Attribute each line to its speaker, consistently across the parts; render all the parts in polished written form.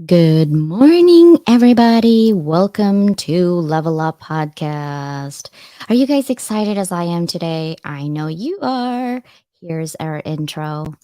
Speaker 1: Good morning, everybody. Welcome to Level Up Podcast. Are you guys excited as I am today? I know you are. Here's our intro.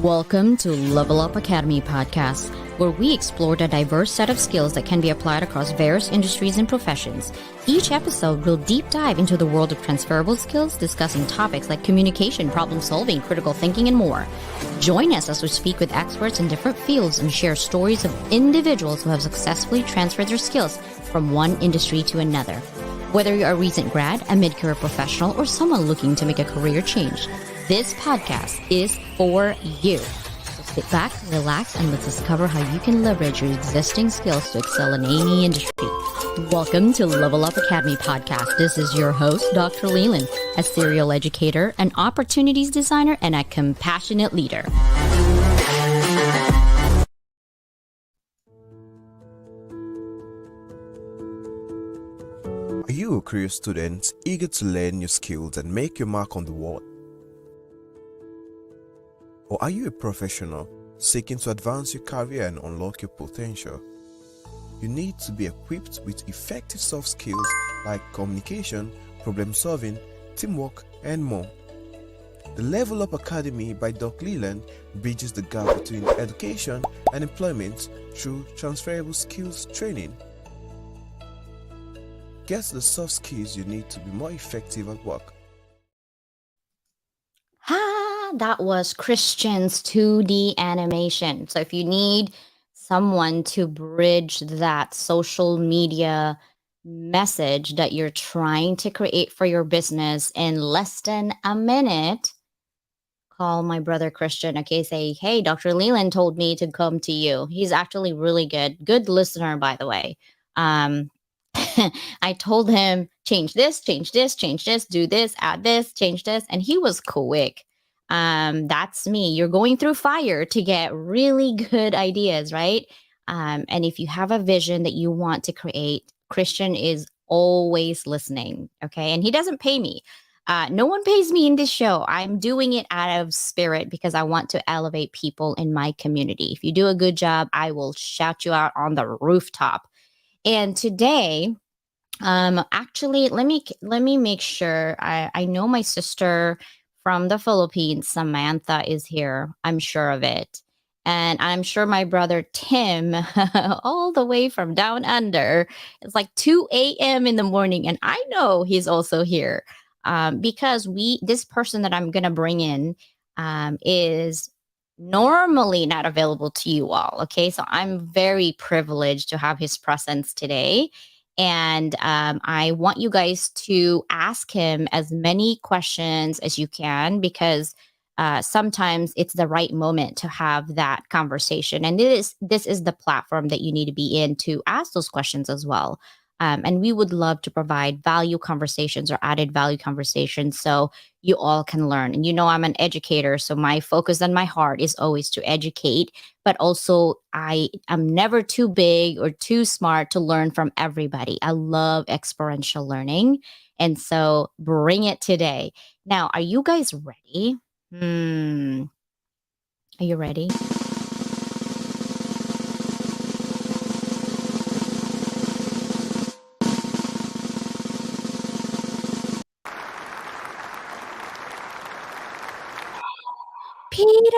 Speaker 1: Welcome to Level Up Academy Podcast, where we explore the diverse set of skills that can be applied across various industries and professions. Each episode will deep dive into the world of transferable skills, discussing topics like communication, problem solving, critical thinking, and more. Join us as we speak with experts in different fields and share stories of individuals who have successfully transferred their skills from one industry to another. Whether you're a recent grad, a mid-career professional, or someone looking to make a career change, this podcast is for you. So sit back, relax, and let's discover how you can leverage your existing skills to excel in any industry. Welcome to Level Up Academy Podcast. This is your host, Dr. Leland, a serial educator, an opportunities designer, and a compassionate leader.
Speaker 2: Are you a career student eager to learn new skills and make your mark on the world? Or are you a professional seeking to advance your career and unlock your potential? You need to be equipped with effective soft skills like communication, problem solving, teamwork, and more. The Level Up Academy by Dr. Leland bridges the gap between education and employment through transferable skills training. Get the soft skills you need to be more effective at work.
Speaker 1: That was Christian's 2D animation. So if you need someone to bridge that social media message that you're trying to create for your business in less than a minute, call my brother Christian. Okay, say, hey, Dr. Leland told me to come to you. He's actually really good listener, by the way. I told him, change this, do this, add this, change this. And he was quick. That's me. You're going through fire to get really good ideas, right? And if you have a vision that you want to create, Christian is always listening. Okay. And he doesn't pay me. No one pays me in this show. I'm doing it out of spirit because I want to elevate people in my community. If you do a good job, I will shout you out on the rooftop. And today, actually, let me make sure. I know my sister from the Philippines, Samantha, is here. I'm sure of it. And I'm sure my brother Tim, all the way from down under, it's like 2 a.m. in the morning. And I know he's also here because this person that I'm going to bring in is normally not available to you all. Okay. So I'm very privileged to have his presence today. And I want you guys to ask him as many questions as you can because sometimes it's the right moment to have that conversation. And this is the platform that you need to be in to ask those questions as well. And we would love to provide value conversations or added value conversations so you all can learn. And you know, I'm an educator, so my focus and my heart is always to educate, but also I am never too big or too smart to learn from everybody. I love experiential learning. And so bring it today. Now, are you guys ready? Are you ready? Peter!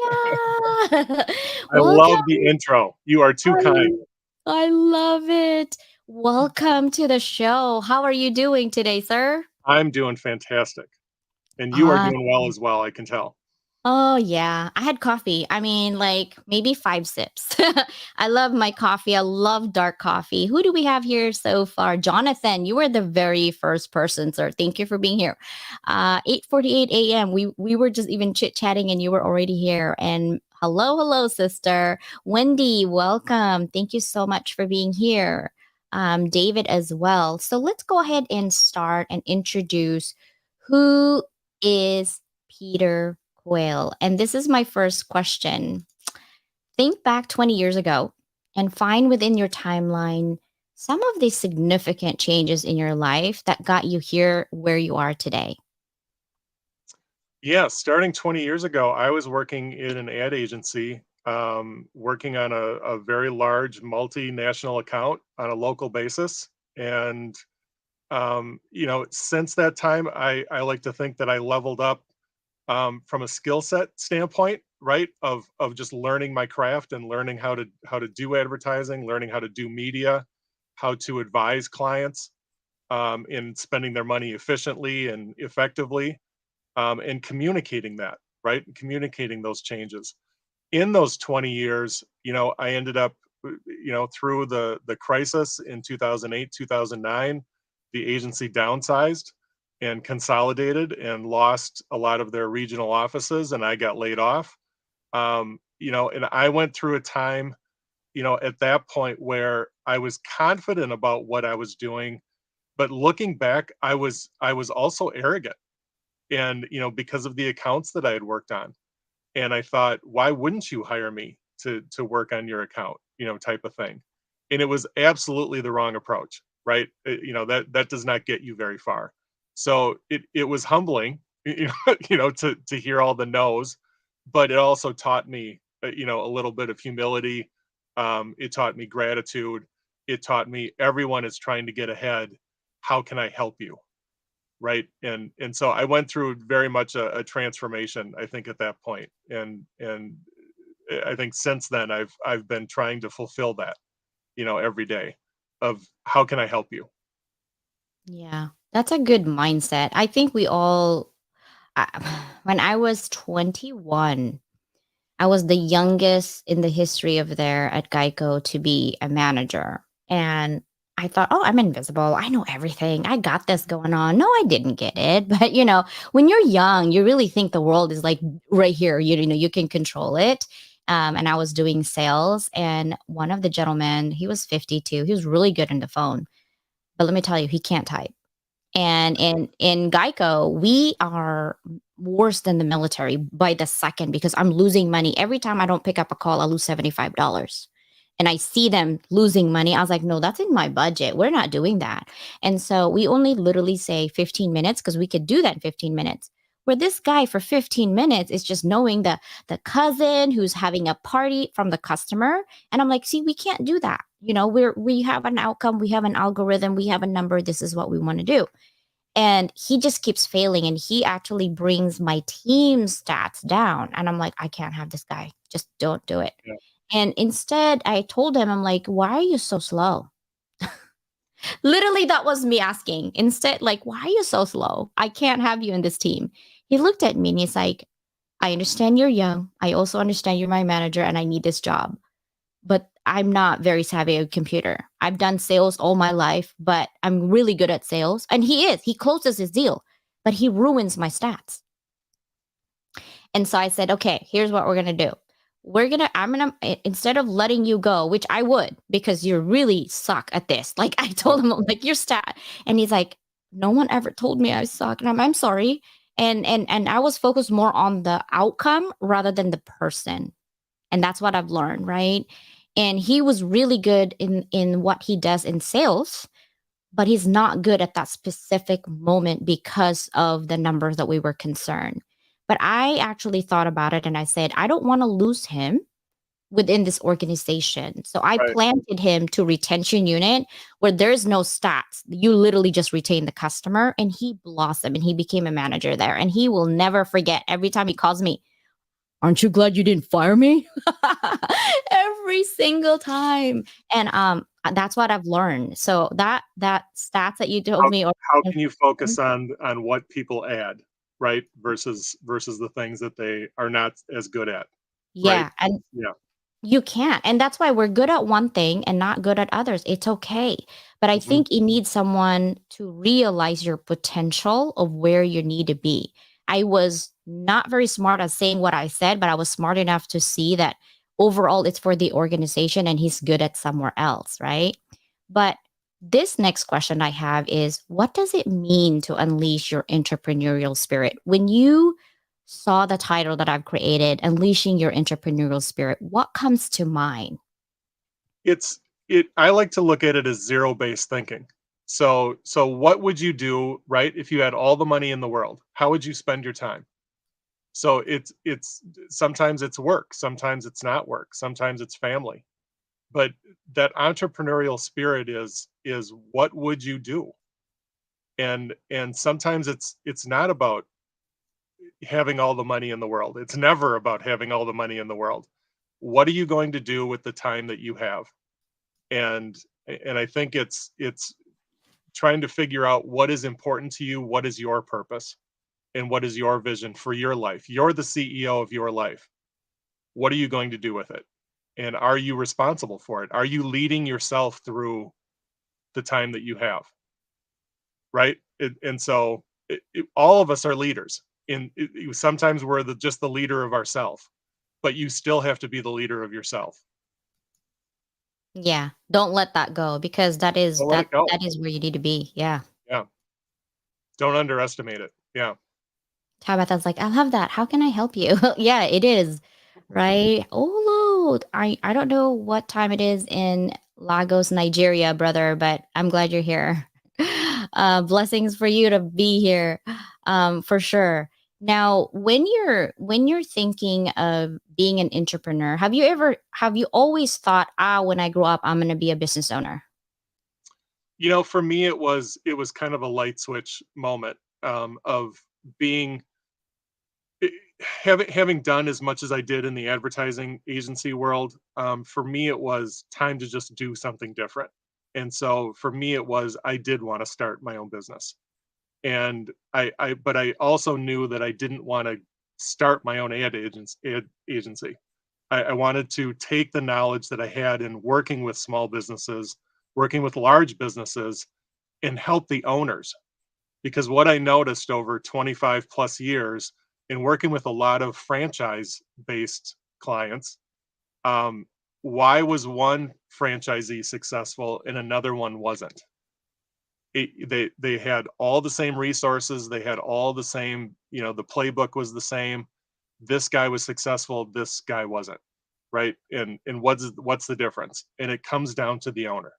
Speaker 1: Yeah!
Speaker 3: I love
Speaker 1: Welcome.
Speaker 3: the intro. You are too kind.
Speaker 1: I love it. Welcome to the show. How are you doing today, sir?
Speaker 3: I'm doing fantastic. And you are
Speaker 1: Uh,
Speaker 3: doing well as well, I can tell.
Speaker 1: oh, yeah. I had coffee. I mean, like maybe 5 sips. I love my coffee. I love dark coffee. Who do we have here so far? Jonathan, you were the very first person, sir. Thank you for being here. 8:48 a.m. We were just even chit-chatting and you were already here. And hello, sister. Wendy, welcome. Thank you so much for being here. David as well. So let's go ahead and start and introduce who is Peter Quayle. And this is my first question. think back 20 years ago and find within your timeline some of the significant changes in your life that got you here where you are today.
Speaker 3: Yeah, starting 20 years ago, I was working in an ad agency, working on a very large multinational account on a local basis. And, since that time, I like to think that I leveled up from a skill set standpoint, right? Of just learning my craft and learning how to do advertising, learning how to do media, how to advise clients in spending their money efficiently and effectively, and communicating that, right? Communicating those changes. In those 20 years, I ended up, through the crisis in 2008, 2009, the agency downsized and consolidated and lost a lot of their regional offices, and I got laid off. And I went through a time, at that point where I was confident about what I was doing, but looking back, I was also arrogant, and because of the accounts that I had worked on. And I thought, why wouldn't you hire me to work on your account, type of thing. And it was absolutely the wrong approach, right? That does not get you very far. So it was humbling, to hear all the no's, but it also taught me, a little bit of humility. It taught me gratitude. It taught me everyone is trying to get ahead. How can I help you? Right. And so I went through very much a transformation, I think, at that point. And I think since then I've been trying to fulfill that, every day, of how can I help you?
Speaker 1: Yeah, that's a good mindset. I think we all, when I was 21, I was the youngest in the history of there at Geico to be a manager. And I thought, oh, I'm invisible. I know everything. I got this going on. No, I didn't get it. But, when you're young, you really think the world is like right here. You can control it. And I was doing sales. And one of the gentlemen, he was 52. He was really good on the phone. But let me tell you, he can't type. And in Geico, we are worse than the military by the second because I'm losing money. Every time I don't pick up a call, I lose $75. And I see them losing money. I was like, no, that's in my budget. We're not doing that. And so we only literally say 15 minutes because we could do that in 15 minutes. Where this guy for 15 minutes is just knowing the cousin who's having a party from the customer. And I'm like, see, we can't do that. We have an outcome, we have an algorithm, we have a number. This is what we want to do. And he just keeps failing. And he actually brings my team stats down. And I'm like, I can't have this guy. Just don't do it.
Speaker 3: Yeah.
Speaker 1: And instead, I told him, I'm like, why are you so slow? Literally, that was me asking. Instead, like, why are you so slow? I can't have you in this team. He looked at me and he's like, I understand you're young. I also understand you're my manager and I need this job. But I'm not very savvy at a computer. I've done sales all my life, but I'm really good at sales. And he is. He closes his deal, but he ruins my stats. And so I said, okay, here's what we're going to do. Instead of letting you go, which I would, because you really suck at this. Like I told him, like, your stat. And he's like, no one ever told me I suck. And I'm sorry. And I was focused more on the outcome rather than the person. And that's what I've learned, right? And he was really good in what he does in sales, but he's not good at that specific moment because of the numbers that we were concerned. But I actually thought about it and I said, I don't want to lose him within this organization. So I
Speaker 3: Right.
Speaker 1: planted him to retention unit where there's no stats. You literally just retain the customer, and he blossomed and he became a manager there. And he will never forget every time he calls me, aren't you glad you didn't fire me? Every single time. And that's what I've learned. So that stats that you told
Speaker 3: How
Speaker 1: me, or
Speaker 3: how can you focus on what people add, right? Versus the things that they are not as good at, right?
Speaker 1: yeah, and
Speaker 3: Yeah.
Speaker 1: you can't. And that's why we're good at one thing and not good at others. It's okay. But I
Speaker 3: Mhm.
Speaker 1: think you need someone to realize your potential of where you need to be. I was not very smart at saying what I said, but I was smart enough to see that overall it's for the organization and he's good at somewhere else, right? But this next question I have is, what does it mean to unleash your entrepreneurial spirit? When you saw the title that I've created, Unleashing Your Entrepreneurial Spirit, what comes to mind?
Speaker 3: It's it I like to look at it as zero-based thinking. So what would you do, right, if you had all the money in the world? How would you spend your time? So it's sometimes it's work, sometimes it's not work, sometimes it's family. But that entrepreneurial spirit is what would you do? And sometimes it's not about having all the money in the world. It's never about having all the money in the world. What are you going to do with the time that you have? And and I think it's trying to figure out what is important to you, what is your purpose, and what is your vision for your life. You're the CEO of your life. What are you going to do with it? And are you responsible for it? Are you leading yourself through the time that you have? Right? And so all of us are leaders. Sometimes we're just the leader of ourselves, but you still have to be the leader of yourself.
Speaker 1: Yeah, don't let that go because that is
Speaker 3: Don't let it go.
Speaker 1: that is where you need to be. Yeah.
Speaker 3: Yeah. Don't underestimate it. Yeah.
Speaker 1: Tabitha's like, I love that. How can I help you? Yeah, it is. Right? Oh, Lord. I don't know what time it is in Lagos, Nigeria, brother, but I'm glad you're here. Blessings for you to be here, for sure. Now, when you're thinking of being an entrepreneur, have you always thought, when I grow up, I'm going to be a business owner?
Speaker 3: For me, it was kind of a light switch moment, of being eh, having done as much as I did in the advertising agency world. For me, it was time to just do something different. And so for me, it was I did want to start my own business, and but I also knew that I didn't want to start my own ad agency. I wanted to take the knowledge that I had in working with small businesses, working with large businesses, and help the owners. Because what I noticed over 25 plus years in working with a lot of franchise based clients, um, why was one franchisee successful and another one wasn't? They had all the same resources, they had all the same, the playbook was the same. This guy was successful, this guy wasn't, right? And what's the difference? And it comes down to the owner.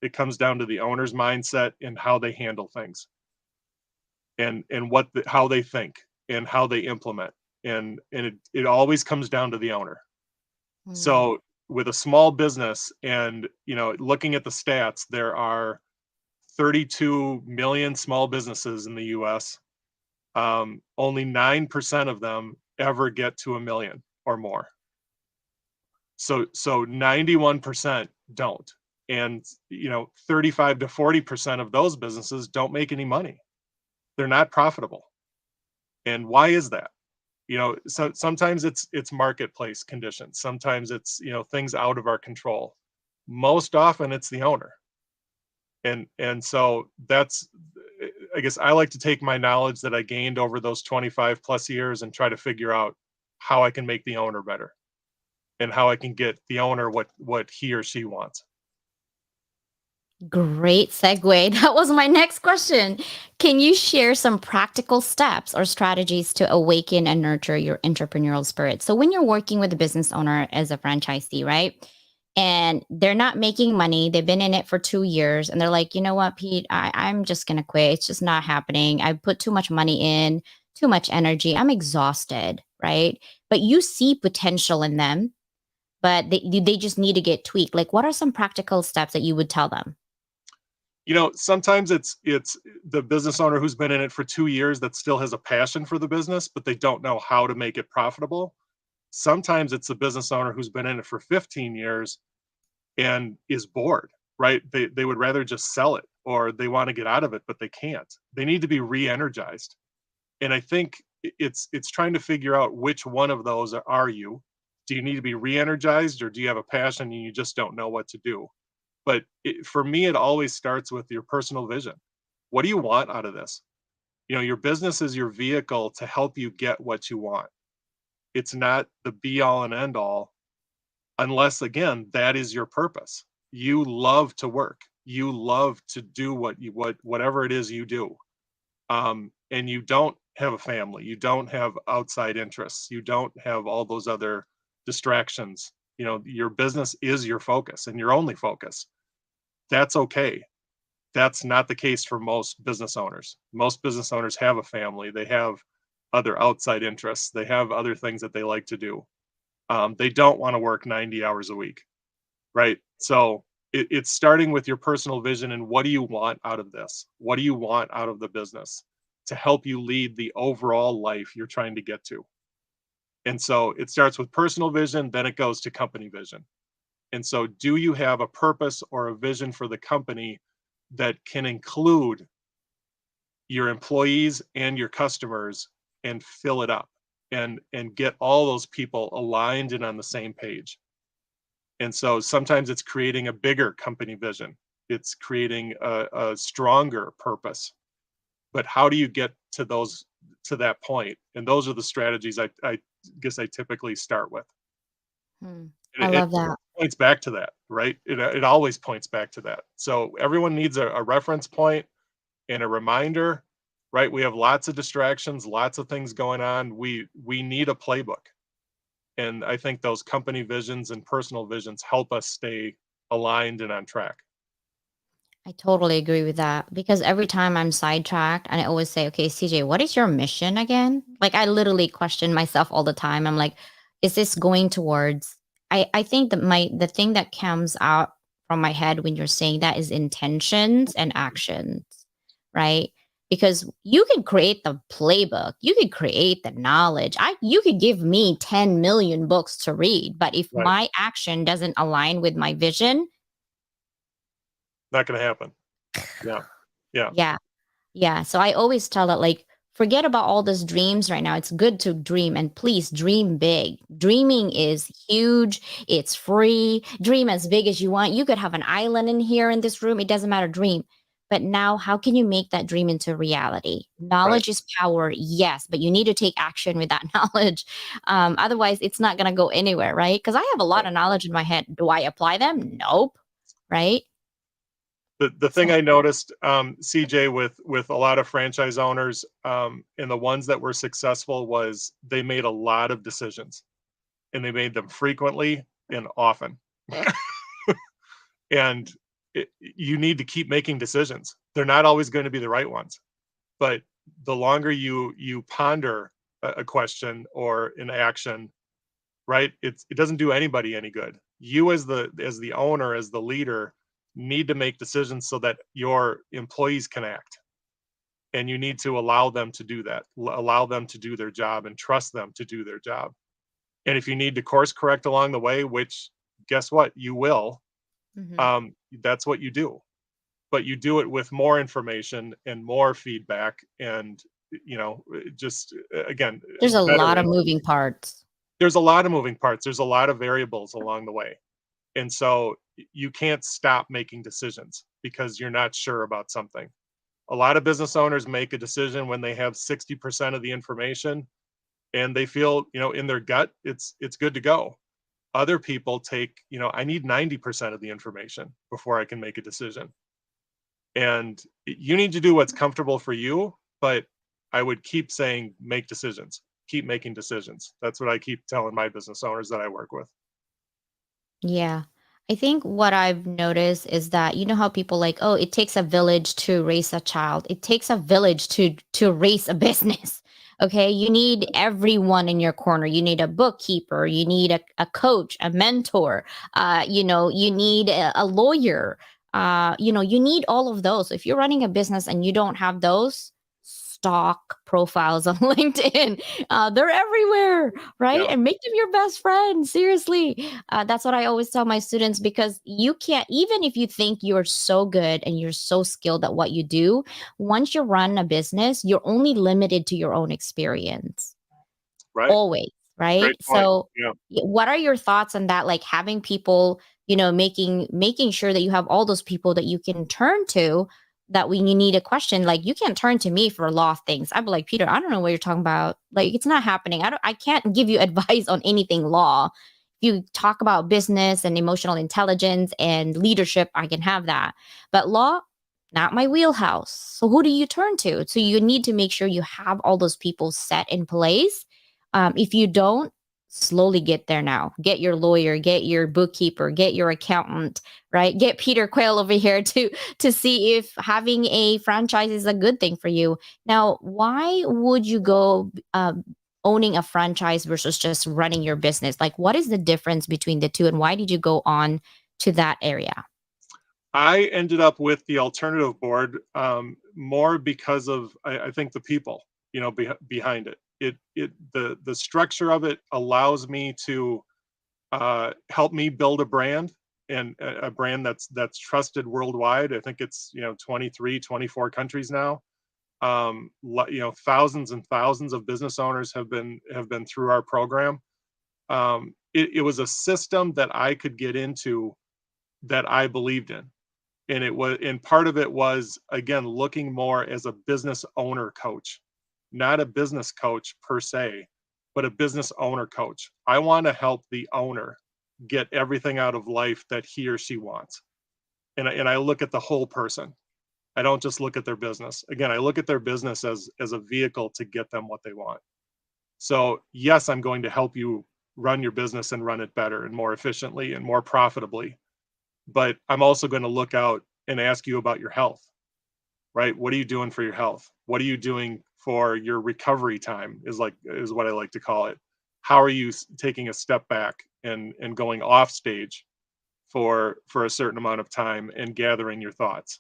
Speaker 3: It comes down to the owner's mindset and how they handle things, and how they think and how they implement, and it always comes down to the owner.
Speaker 1: Hmm.
Speaker 3: So with a small business, and looking at the stats, there are 32 million small businesses in the US. Only 9% of them ever get to a million or more. So 91% don't. And 35 to 40% of those businesses don't make any money. They're not profitable. And why is that? So sometimes it's marketplace conditions. Sometimes it's, things out of our control. Most often it's the owner. And so that's, I guess I like to take my knowledge that I gained over those 25 plus years and try to figure out how I can make the owner better, and how I can get the owner what he or she wants.
Speaker 1: Great segue. That was my next question. Can you share some practical steps or strategies to awaken and nurture your entrepreneurial spirit? So, when you're working with a business owner as a franchisee, right? And they're not making money, they've been in it for 2 years, and they're like, you know what, Pete, I'm just going to quit. It's just not happening. I put too much money in, too much energy. I'm exhausted, right? But you see potential in them, but they just need to get tweaked. Like, what are some practical steps that you would tell them?
Speaker 3: Sometimes it's the business owner who's been in it for 2 years that still has a passion for the business, but they don't know how to make it profitable. Sometimes it's the business owner who's been in it for 15 years and is bored, right? They would rather just sell it, or they want to get out of it, but they can't. They need to be re-energized. And I think it's trying to figure out which one of those are you. Do you need to be re-energized, or do you have a passion and you just don't know what to do? But for me, it always starts with your personal vision. What do you want out of this? Your business is your vehicle to help you get what you want. It's not the be all and end all, unless, again, that is your purpose. You love to work. You love to do whatever it is you do. And you don't have a family, you don't have outside interests, you don't have all those other distractions. Your business is your focus and your only focus. That's okay. That's not the case for most business owners. Most business owners have a family, they have other outside interests, they have other things that they like to do. They don't want to work 90 hours a week, right? So it's starting with your personal vision and what do you want out of this? What do you want out of the business to help you lead the overall life you're trying to get to? And so it starts with personal vision, then it goes to company vision. And so, do you have a purpose or a vision for the company that can include your employees and your customers and fill it up and get all those people aligned and on the same page? And so sometimes it's creating a bigger company vision. It's creating a stronger purpose. But how do you get to that point? And those are the strategies I guess I typically start with.
Speaker 1: Hmm. I
Speaker 3: And it
Speaker 1: love that.
Speaker 3: points back to that, right? It always points back to that. So everyone needs a reference point and a reminder, right? We have lots of distractions, lots of things going on. We need a playbook. And I think those company visions and personal visions help us stay aligned and on track.
Speaker 1: I totally agree with that because every time I'm sidetracked and I always say, okay, CJ, what is your mission again? Like I literally question myself all the time. I'm like, is this going towards I think that the thing that comes out from my head when you're saying that is intentions and actions, right? Because you can create the playbook, you could create the knowledge. You could give me 10 million books to read, but if
Speaker 3: Right.
Speaker 1: my action doesn't align with my vision,
Speaker 3: Not going to happen. Yeah. Yeah.
Speaker 1: yeah. Yeah. So I always tell it like, forget about all these dreams right now. It's good to dream and please dream big. Dreaming is huge. It's free. Dream as big as you want. You could have an island in here in this room. It doesn't matter. Dream. But now, how can you make that dream into reality?
Speaker 3: Right.
Speaker 1: Knowledge is power, yes, but you need to take action with that knowledge. Otherwise, it's not going to go anywhere, right? Because I have a lot
Speaker 3: Right.
Speaker 1: of knowledge in my head. Do I apply them? Nope. Right.
Speaker 3: The thing
Speaker 1: So,
Speaker 3: I noticed, CJ, with a lot of franchise owners, and the ones that were successful was they made a lot of decisions and they made them frequently and often. And you need to keep making decisions. They're not always going to be the right ones, but the longer you ponder a question or an action, right? It doesn't do anybody any good. You as the owner, as the leader, need to make decisions so that your employees can act. And you need to allow them to do that. Allow them to do their job and trust them to do their job. And if you need to course correct along the way, which guess what? You will.
Speaker 1: mhm.
Speaker 3: That's what you do. But you do it with more information and more feedback and just again
Speaker 1: There's a lot
Speaker 3: better.
Speaker 1: of moving parts.
Speaker 3: There's a lot of moving parts. There's a lot of variables along the way. And so you can't stop making decisions because you're not sure about something. A lot of business owners make a decision when they have 60% of the information and they feel, in their gut, it's good to go. Other people take, I need 90% of the information before I can make a decision. And you need to do what's comfortable for you, but I would keep saying make decisions. Keep making decisions. That's what I keep telling my business owners that I work with.
Speaker 1: Yeah. I think what I've noticed is that you know how people like, oh, it takes a village to raise a child. It takes a village to raise a business. Okay. You need everyone in your corner. You need a bookkeeper, you need a coach, a mentor, you need a lawyer. You need all of those. If you're running a business and you don't have those, stock profiles on LinkedIn. They're everywhere, right?
Speaker 3: Yeah.
Speaker 1: And make them your best friend. Seriously. That's what I always tell my students because you can't, even if you think you're so good and you're so skilled at what you do, once you run a business, you're only limited to your own experience.
Speaker 3: Right.
Speaker 1: Always, right?
Speaker 3: Great point.
Speaker 1: So,
Speaker 3: Yeah.
Speaker 1: what are your thoughts on that? Like having people, making sure that you have all those people that you can turn to that when you need a question, like you can't turn to me for law things. I'd be like, Peter, I don't know what you're talking about. Like it's not happening. I can't give you advice on anything law. If you talk about business and emotional intelligence and leadership, I can have that. But law, not my wheelhouse. So who do you turn to? So you need to make sure you have all those people set in place. If you don't, slowly get there now. Get your lawyer, get your bookkeeper, get your accountant, right? Get Peter Quayle over here to see if having a franchise is a good thing for you. Now, why would you go owning a franchise versus just running your business? Like, what is the difference between the two, and why did you go on to that area?
Speaker 3: I ended up with the alternative board more because of I think the people, behind it. The structure of it allows me to help me build a brand, and a brand that's trusted worldwide. I think it's 23, 24 countries now. Thousands and thousands of business owners have been through our program. It was a system that I could get into, that I believed in, and part of it was, again, looking more as a business owner coach, not a business coach per se, but a business owner coach. I want to help the owner get everything out of life that he or she wants, and I look at the whole person. I don't just look at their business. Again, I look at their business as a vehicle to get them what they want. So yes, I'm going to help you run your business and run it better and more efficiently and more profitably, but I'm also going to look out and ask you about your health, right? What are you doing for your health? What are you doing for your recovery time, is what I like to call it. How are you taking a step back and going off stage for a certain amount of time and gathering your thoughts,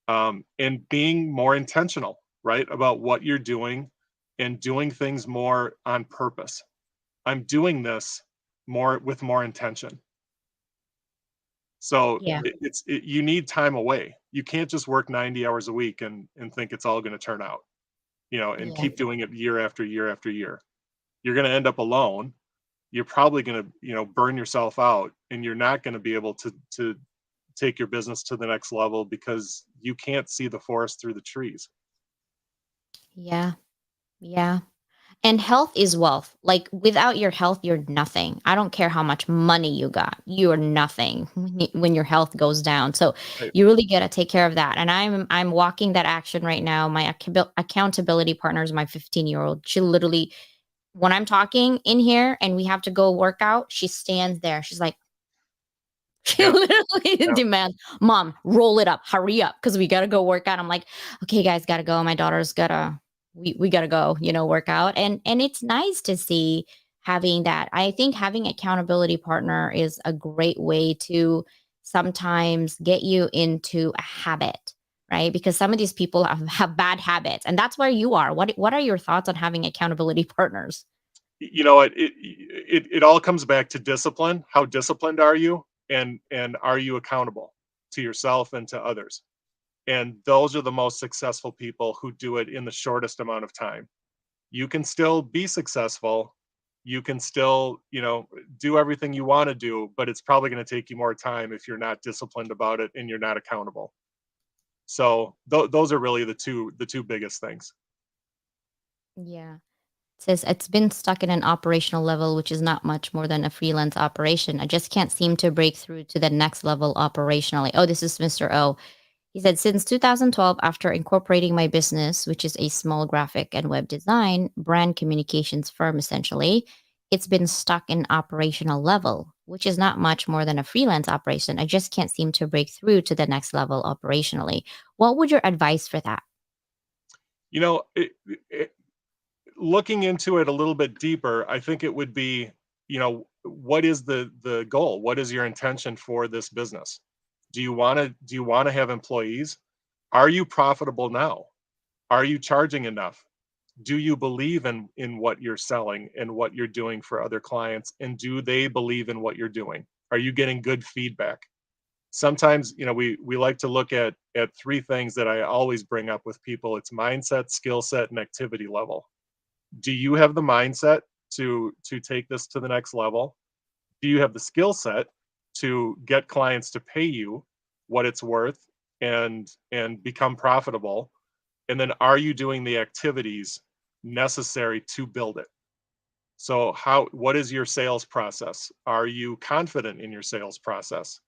Speaker 3: and being more intentional, right, about what you're doing, and doing things more on purpose. I'm doing this more with more intention. So
Speaker 1: Yeah.
Speaker 3: you need time away. You can't just work 90 hours a week and think it's all going to turn out, and
Speaker 1: Yeah.
Speaker 3: keep doing it year after year after year. You're going to end up alone. You're probably going to, burn yourself out, and you're not going to be able to take your business to the next level because you can't see the forest through the trees.
Speaker 1: Yeah. Yeah. And health is wealth. Like without your health, you're nothing. I don't care how much money you got. You're nothing when your health goes down. So
Speaker 3: Right.
Speaker 1: you really got to take care of that. And I'm walking that action right now. My accountability partner is my 15-year-old. She literally, when I'm talking in here and we have to go work out, she stands there. She's like, she
Speaker 3: Yeah.
Speaker 1: literally
Speaker 3: Yeah.
Speaker 1: demands, "Mom, roll it up, hurry up, because we gotta go work out." I'm like, "Okay, guys, gotta go. My daughter's gotta, we gotta go, work out." And it's nice to see having that. I think having accountability partner is a great way to sometimes get you into a habit, right? Because some of these people have bad habits, and that's where you are. What are your thoughts on having accountability partners?
Speaker 3: You know what, it all comes back to discipline. How disciplined are you, and are you accountable to yourself and to others? And those are the most successful people who do it in the shortest amount of time. You can still be successful. You can still, do everything you want to do, but it's probably going to take you more time if you're not disciplined about it and you're not accountable. So those are really the two biggest things.
Speaker 1: Yeah. Says it's been stuck in an operational level, which is not much more than a freelance operation. I just can't seem to break through to the next level operationally. Oh, this is Mr. O. He said, since 2012, after incorporating my business, which is a small graphic and web design brand communications firm, essentially, it's been stuck in operational level, which is not much more than a freelance operation. I just can't seem to break through to the next level operationally. What would your advice for that?
Speaker 3: You know, looking into it a little bit deeper, I think it would be, what is the goal? What is your intention for this business? Do you want to have employees? Are you profitable now? Are you charging enough? Do you believe in what you're selling and what you're doing for other clients, and do they believe in what you're doing? Are you getting good feedback? Sometimes, we like to look at three things that I always bring up with people. It's mindset, skill set, and activity level. Do you have the mindset to take this to the next level? Do you have the skill set to get clients to pay you what it's worth and become profitable? And then are you doing the activities necessary to build it? So what is your sales process? Are you confident in your sales process?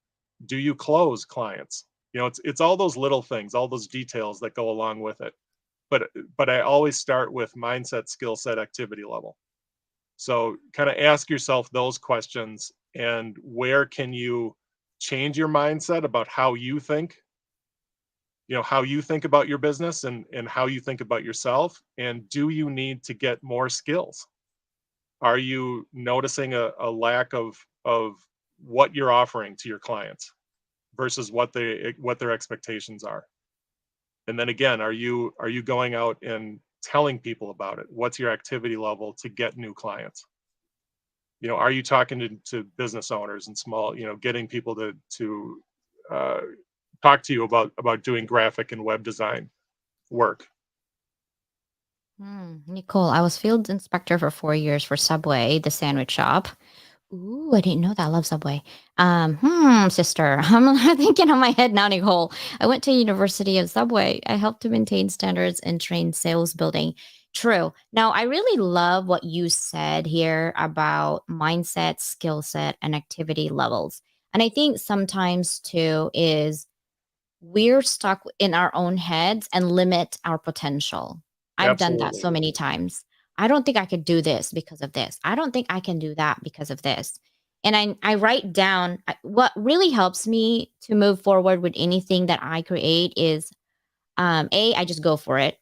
Speaker 3: Do you close clients? You know, it's all those little things, all those details that go along with it. But I always start with mindset, skill set, activity level. So kind of ask yourself those questions, and where can you change your mindset about how you think, you know, how you think about your business, and how you think about yourself, and do you need to get more skills? Are you noticing a lack of what you're offering to your clients versus what their expectations are? And then again, are you going out and telling people about it? What's your activity level to get new clients? You know, are you talking to business owners and small, you know, getting people to uh, talk to you about doing graphic and web design work?
Speaker 1: Nicole, I was field inspector for 4 years for Subway, the sandwich shop. Ooh, I didn't know that. I love Subway. Sister, I'm thinking on my head now, Nicole. I went to University of Subway. I helped to maintain standards and train sales building. True. Now, I really love what you said here about mindset, skill set, and activity levels. And I think sometimes too is we're stuck in our own heads and limit our potential. I've done that
Speaker 3: Absolutely.
Speaker 1: so many times. I don't think I could do this because of this. I don't think I can do that because of this. And I write down what really helps me to move forward with anything that I create is I just go for it.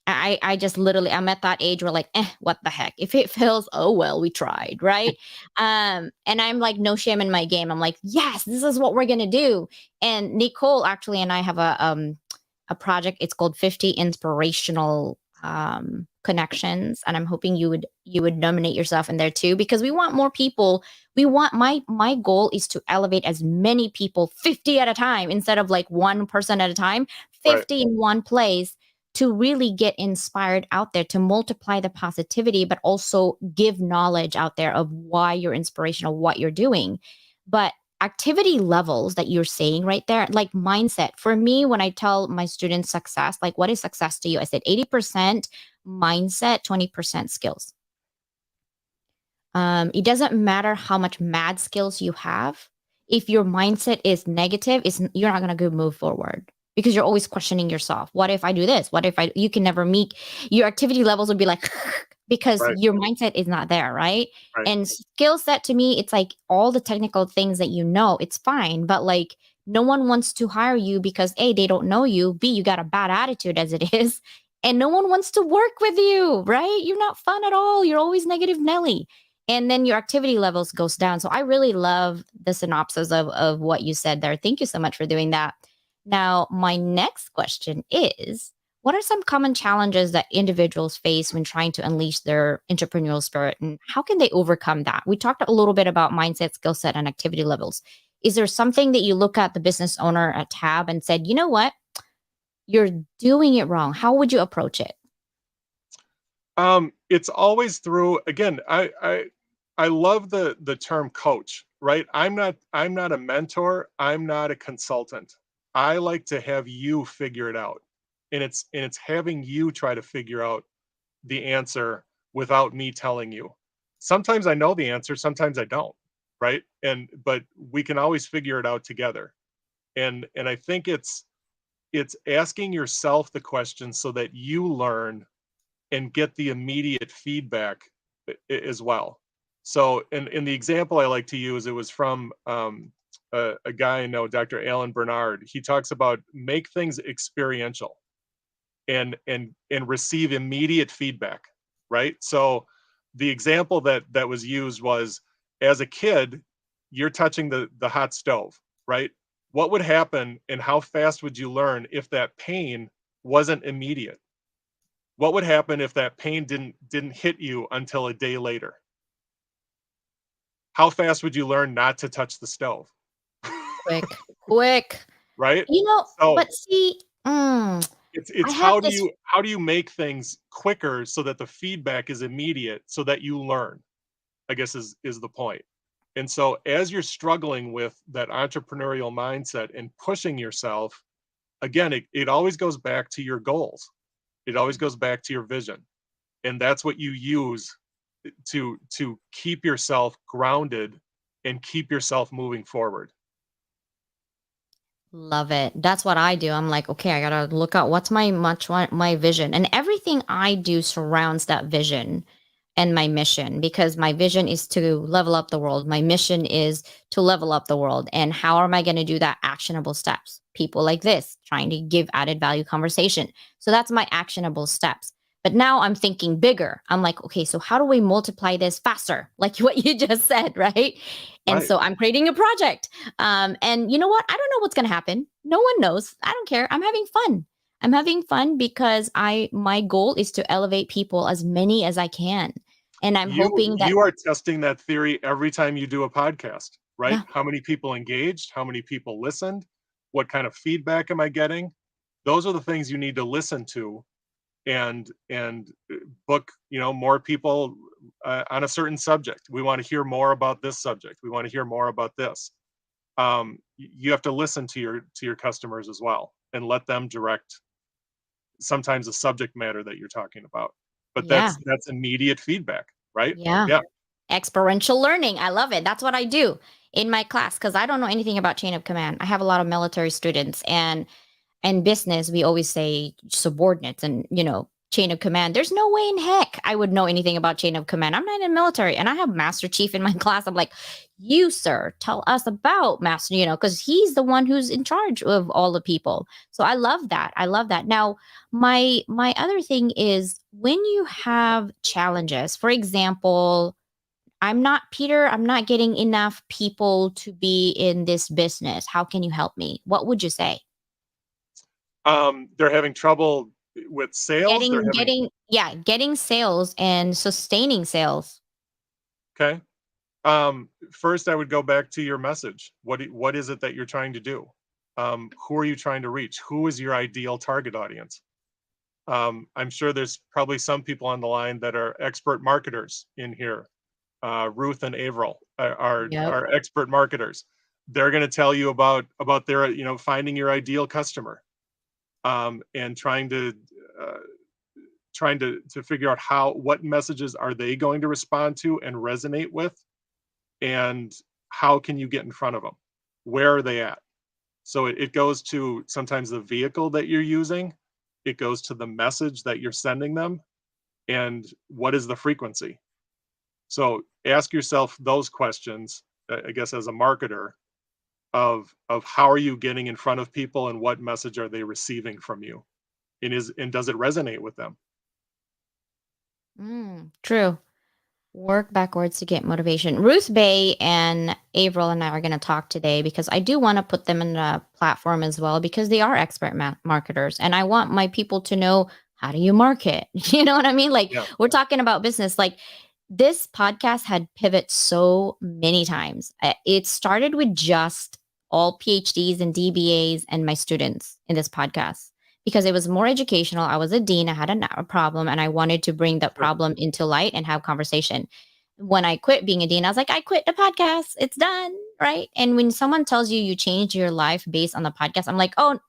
Speaker 1: I just literally I'm at that age where like, what the heck? If it fails, oh well, we tried, right? And I'm like no shame in my game. I'm like, yes, this is what we're gonna do. And Nicole actually and I have a project. It's called 50 Inspirational Connections. And I'm hoping you would nominate yourself in there too, because we want more people. We want my goal is to elevate as many people 50 at a time instead of like one person at a time,
Speaker 3: Right.
Speaker 1: 50 in one place to really get inspired out there to multiply the positivity, but also give knowledge out there of why you're inspirational, what you're doing. But activity levels that you're saying right there, like mindset. For me, when I tell my students success, like what is success to you? I said 80% mindset, 20% skills. It doesn't matter how much mad skills you have. If your mindset is negative, you're not gonna go move forward because you're always questioning yourself. What if I do this? What if I? You can never meet your activity levels would be like because
Speaker 3: Right.
Speaker 1: your mindset is not there, right?
Speaker 3: Right.
Speaker 1: And skill set to me, it's like all the technical things that you know, it's fine, but like no one wants to hire you because A, they don't know you, B, you got a bad attitude as it is, and no one wants to work with you, right? You're not fun at all. You're always negative Nelly, and then your activity levels goes down. So I really love the synopsis of what you said there. Thank you so much for doing that. Now, my next question is, what are some common challenges that individuals face when trying to unleash their entrepreneurial spirit, and how can they overcome that? We talked a little bit about mindset, skill set, and activity levels. Is there something that you look at the business owner at Tab and said, you know what, you're doing it wrong? How would you approach it?
Speaker 3: It's always through, again, I love the term coach, right? I'm not a mentor, I'm not a consultant. I like to have you figure it out. And it's having you try to figure out the answer without me telling you. Sometimes I know the answer, sometimes I don't, right? But we can always figure it out together. And I think it's asking yourself the question so that you learn and get the immediate feedback as well. So, in the example I like to use, it was from a guy I know, Dr. Alan Bernard. He talks about make things experiential and receive immediate feedback, right? So, the example that was used was as a kid, you're touching the hot stove, right? What would happen and how fast would you learn if that pain wasn't immediate? What would happen if that pain didn't hit you until a day later? How fast would you learn not to touch the stove?
Speaker 1: Quick, quick.
Speaker 3: Right? So,
Speaker 1: But see, I
Speaker 3: it's
Speaker 1: have this.
Speaker 3: how do you make things quicker so that the feedback is immediate so that you learn, I guess is the point. And so as you're struggling with that entrepreneurial mindset and pushing yourself, again, it always goes back to your goals. It always goes back to your vision. And that's what you use to keep yourself grounded and keep yourself moving forward.
Speaker 1: Love it. That's what I do. I'm like, okay, I gotta look out what's my vision, and everything I do surrounds that vision and my mission, because my vision is to level up the world. My mission is to level up the world. And how am I going to do that? Actionable steps. People like this, trying to give added value conversation. So that's my actionable steps. But now I'm thinking bigger. I'm like, okay, so how do we multiply this faster? Like what you just said, right? And
Speaker 3: Right.
Speaker 1: so I'm creating a project. And you know what? I don't know what's going to happen. No one knows. I don't care. I'm having fun. I'm having fun because my goal is to elevate people, as many as I can. And I'm hoping that,
Speaker 3: You are testing that theory every time you do a podcast, right?
Speaker 1: yeah,
Speaker 3: How many people engaged? How many people listened? What kind of feedback am I getting? Those are the things you need to listen to, and book, more people on a certain subject. We want to hear more about this subject. We want to hear more about this. You have to listen to your customers as well, and let them direct sometimes the subject matter that you're talking about. But
Speaker 1: yeah,
Speaker 3: that's immediate feedback, right?
Speaker 1: yeah.
Speaker 3: Yeah.
Speaker 1: Experiential learning. I love it. That's what I do in my class because I don't know anything about chain of command. I have a lot of military students, and business, we always say subordinates and, chain of command. There's no way in heck I would know anything about chain of command. I'm not in the military, and I have Master Chief in my class. I'm like, you, sir, tell us about Master, because he's the one who's in charge of all the people. So I love that. I love that. Now, my other thing is when you have challenges, for example, I'm not getting enough people to be in this business. How can you help me? What would you say?
Speaker 3: They're having trouble with sales. They're having
Speaker 1: Getting sales and sustaining sales.
Speaker 3: Okay. First, I would go back to your message. What is it that you're trying to do? Who are you trying to reach? Who is your ideal target audience? I'm sure there's probably some people on the line that are expert marketers in here. Ruth and Averill
Speaker 1: Yep.
Speaker 3: are expert marketers. They're going to tell you about their, finding your ideal customer, and uh, trying to figure out what messages are they going to respond to and resonate with, and how can you get in front of them? Where are they at? So it goes to sometimes the vehicle that you're using, it goes to the message that you're sending them, and what is the frequency. So ask yourself those questions, I guess, as a marketer, of how are you getting in front of people, and what message are they receiving from you, and does it resonate with them?
Speaker 1: True. Work backwards to get motivation. Ruth Bay and Averill and I are going to talk today because I do want to put them in a platform as well because they are expert marketers, and I want my people to know, how do you market? You know what I mean? Like
Speaker 3: Yeah.
Speaker 1: we're talking about business. Like this podcast had pivots so many times. It started with just all PhDs and DBAs and my students in this podcast because it was more educational. I was a dean, I had a problem, and I wanted to bring that
Speaker 3: Sure.
Speaker 1: problem into light and have conversation. When I quit being a dean, I was like, I quit the podcast. It's done. Right. And when someone tells you you changed your life based on the podcast, I'm like, oh,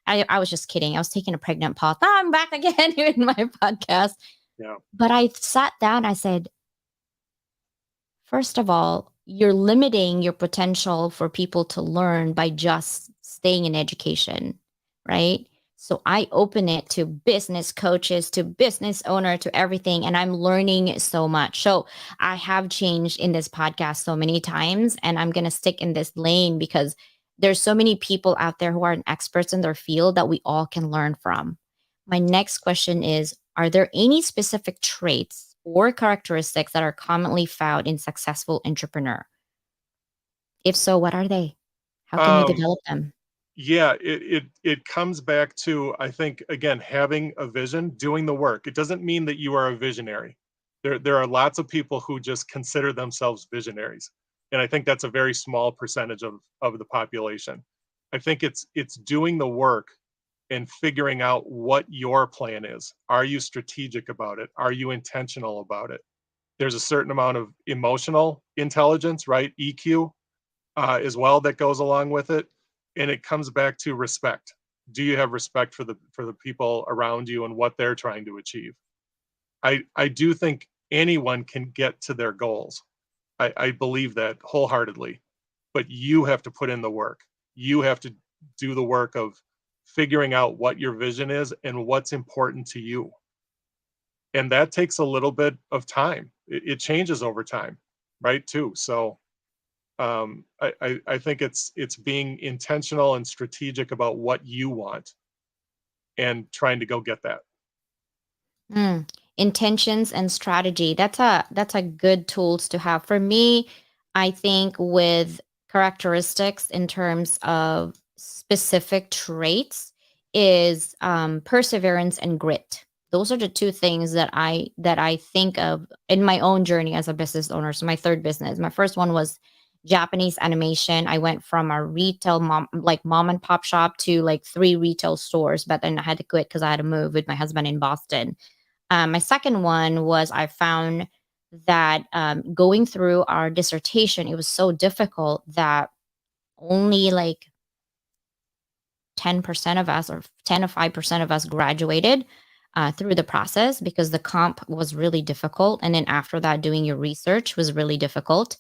Speaker 1: I was just kidding. I was taking a pregnant pause. Now I'm back again in my podcast.
Speaker 3: Yeah.
Speaker 1: But I sat down, I said, first of all, you're limiting your potential for people to learn by just staying in education, right? So I open it to business coaches, to business owner, to everything, and I'm learning so much. So I have changed in this podcast so many times, and I'm going to stick in this lane because there's so many people out there who are experts in their field that we all can learn from. My next question is, are there any specific traits or characteristics that are commonly found in successful entrepreneur? If so, what are they? How can you
Speaker 3: Um,
Speaker 1: develop them?
Speaker 3: yeah, it comes back to, I think, again, having a vision, doing the work. It doesn't mean that you are a visionary. There are lots of people who just consider themselves visionaries, and I think that's a very small percentage of the population. I think it's doing the work and figuring out what your plan is. Are you strategic about it? Are you intentional about it? There's a certain amount of emotional intelligence, right? EQ, as well, that goes along with it, and it comes back to respect. Do you have respect for the people around you and what they're trying to achieve? I do think anyone can get to their goals. I believe that wholeheartedly, but you have to put in the work. You have to do the work of figuring out what your vision is and what's important to you. And that takes a little bit of time. It changes over time, right? Too. So I think it's being intentional and strategic about what you want and trying to go get that.
Speaker 1: Mm. Intentions and strategy. That's a good tools to have. For me, I think with characteristics in terms of specific traits is perseverance and grit. Those are the two things that I think of in my own journey as a business owner. So my third business. My first one was Japanese animation. I went from a retail mom and pop shop to like three retail stores, but then I had to quit because I had to move with my husband in Boston. My second one was I found that going through our dissertation, it was so difficult that only like 10% of us or 10 or 5% of us graduated through the process because the comp was really difficult. And then after that, doing your research was really difficult.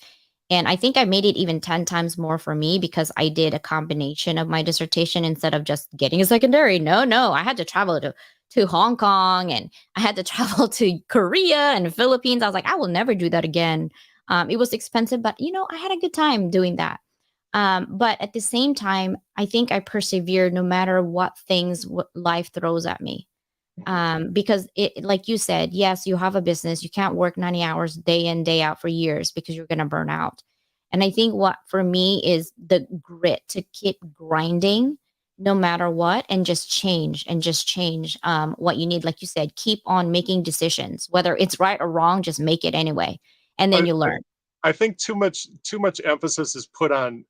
Speaker 1: And I think I made it even 10 times more for me because I did a combination of my dissertation instead of just getting a secondary. No, no, I had to travel to Hong Kong and I had to travel to Korea and the Philippines. I was like, I will never do that again. It was expensive, but I had a good time doing that. But at the same time, I think I persevered no matter what things life throws at me. Because it, like you said, yes, you have a business. You can't work 90 hours day in, day out for years because you're going to burn out. And I think what for me is the grit to keep grinding no matter what and just change what you need. Like you said, keep on making decisions, whether it's right or wrong, just make it anyway. And then
Speaker 3: I,
Speaker 1: you
Speaker 3: I,
Speaker 1: learn.
Speaker 3: I think too much emphasis is put on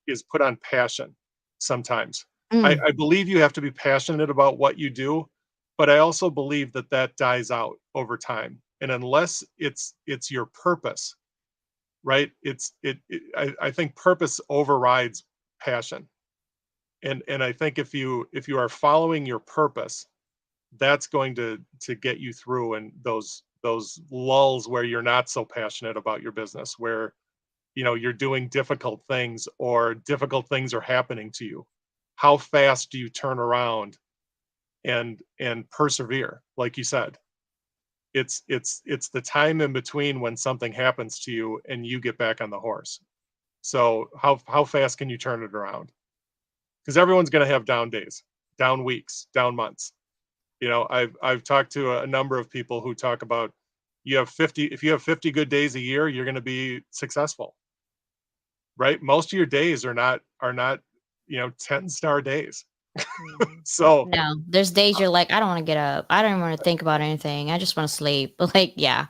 Speaker 3: passion sometimes.
Speaker 1: Mm,
Speaker 3: I believe you have to be passionate about what you do, but I also believe that that dies out over time. And unless it's your purpose, right? I think purpose overrides passion. And I think if you are following your purpose, that's going to get you through and those lulls where you're not so passionate about your business, where you're doing difficult things or difficult things are happening to you. How fast do you turn around and persevere? Like you said, it's the time in between when something happens to you and you get back on the horse. So how fast can you turn it around? Because everyone's going to have down days, down weeks, down months. I've talked to a number of people who talk about if you have 50 good days a year, you're going to be successful, right? Most of your days are not 10-star days.
Speaker 1: mhm.
Speaker 3: So
Speaker 1: No, there's days you're like, I don't want to get up. I don't want to think about anything. I just want to sleep. Like, yeah,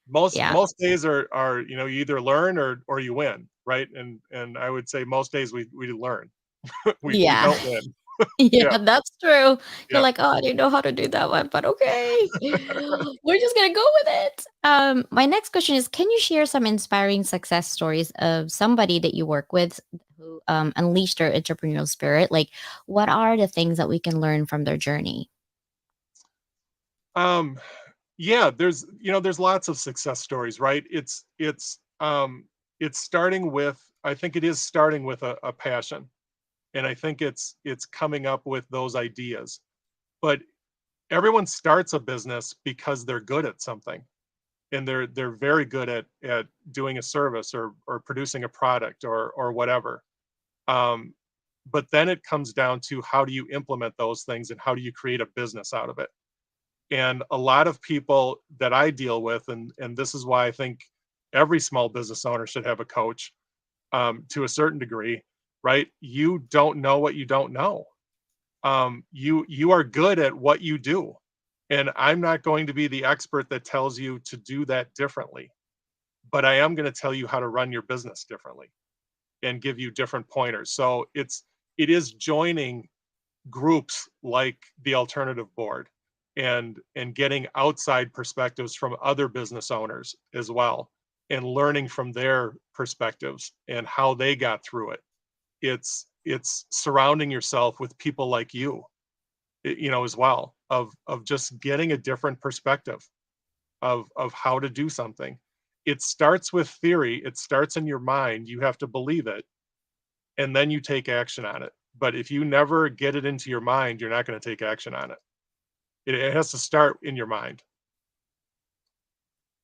Speaker 3: most
Speaker 1: yeah,
Speaker 3: most days are you either learn or you win, right? And I would say most days we learn. We
Speaker 1: yeah.
Speaker 3: don't win. Yeah,
Speaker 1: Yeah, that's true. You're
Speaker 3: yeah.
Speaker 1: like, "Oh, I didn't know how to do that one, but okay. We're just gonna go with it." My next question is, can you share some inspiring success stories of somebody that you work with who, unleashed their entrepreneurial spirit? Like, what are the things that we can learn from their journey?
Speaker 3: Um, yeah, there's lots of success stories, right? It's starting with I think it is starting with a passion. And I think it's coming up with those ideas. But everyone starts a business because they're good at something. And they're very good at doing a service or producing a product or whatever. Um, but then it comes down to how do you implement those things and how do you create a business out of it? And a lot of people that I deal with, and this is why I think every small business owner should have a coach, to a certain degree, right? You don't know what you don't know. You are good at what you do, and I'm not going to be the expert that tells you to do that differently, but I am going to tell you how to run your business differently and give you different pointers. So it is joining groups like the alternative board and getting outside perspectives from other business owners as well and learning from their perspectives and how they got through it. It's surrounding yourself with people like you, as well, of just getting a different perspective of how to do something. It starts with theory, it starts in your mind, you have to believe it, and then you take action on it. but if you never get it into your mind, you're not going to take action on it. It has to start in your mind.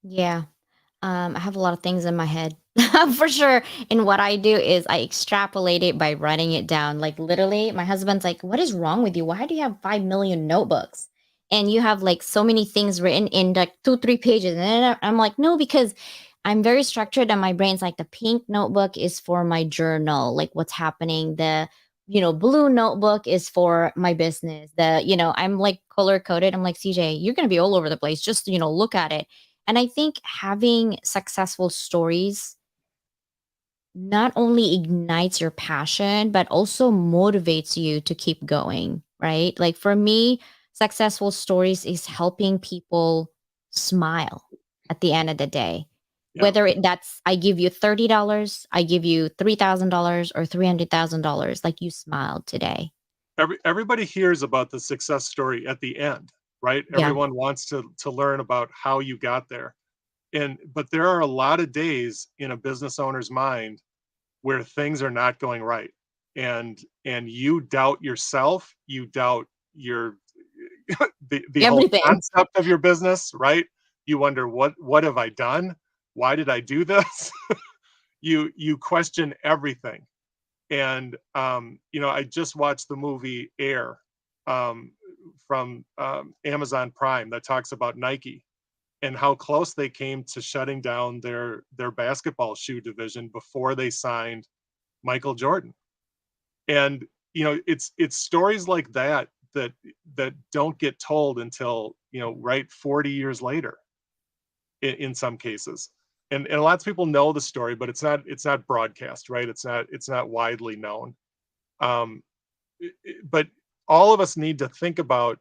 Speaker 1: Yeah. I have a lot of things in my head for sure. And what I do is I extrapolate it by writing it down. Like literally, my husband's like, "What is wrong with you? Why do you have 5 million notebooks? And you have like so many things written in like 2, 3 pages." And then I'm like, "No, because I'm very structured and my brain's like the pink notebook is for my journal, like what's happening. The blue notebook is for my business. I'm like color coded. I'm like, CJ, you're gonna be all over the place. Just, look at it. And I think having successful stories not only ignites your passion, but also motivates you to keep going, right? Like for me, successful stories is helping people smile at the end of the day.
Speaker 3: Yeah.
Speaker 1: Whether that's I give you $30, I give you $3,000 or $300,000, like you smiled today.
Speaker 3: Everybody hears about the success story at the end, right?
Speaker 1: Yeah.
Speaker 3: Everyone wants to learn about how you got there. But there are a lot of days in a business owner's mind where things are not going right. And you doubt yourself, you doubt your the whole
Speaker 1: Everything.
Speaker 3: concept of your business, right? You wonder what have I done? Why did I do this? You question everything. And I just watched the movie Air um, from Amazon Prime that talks about Nike and how close they came to shutting down their basketball shoe division before they signed Michael Jordan. And it's stories like that don't get told until right 40 years later in some cases. And lots of people know the story, but it's not broadcast, right? It's not widely known. um but all of us need to think about,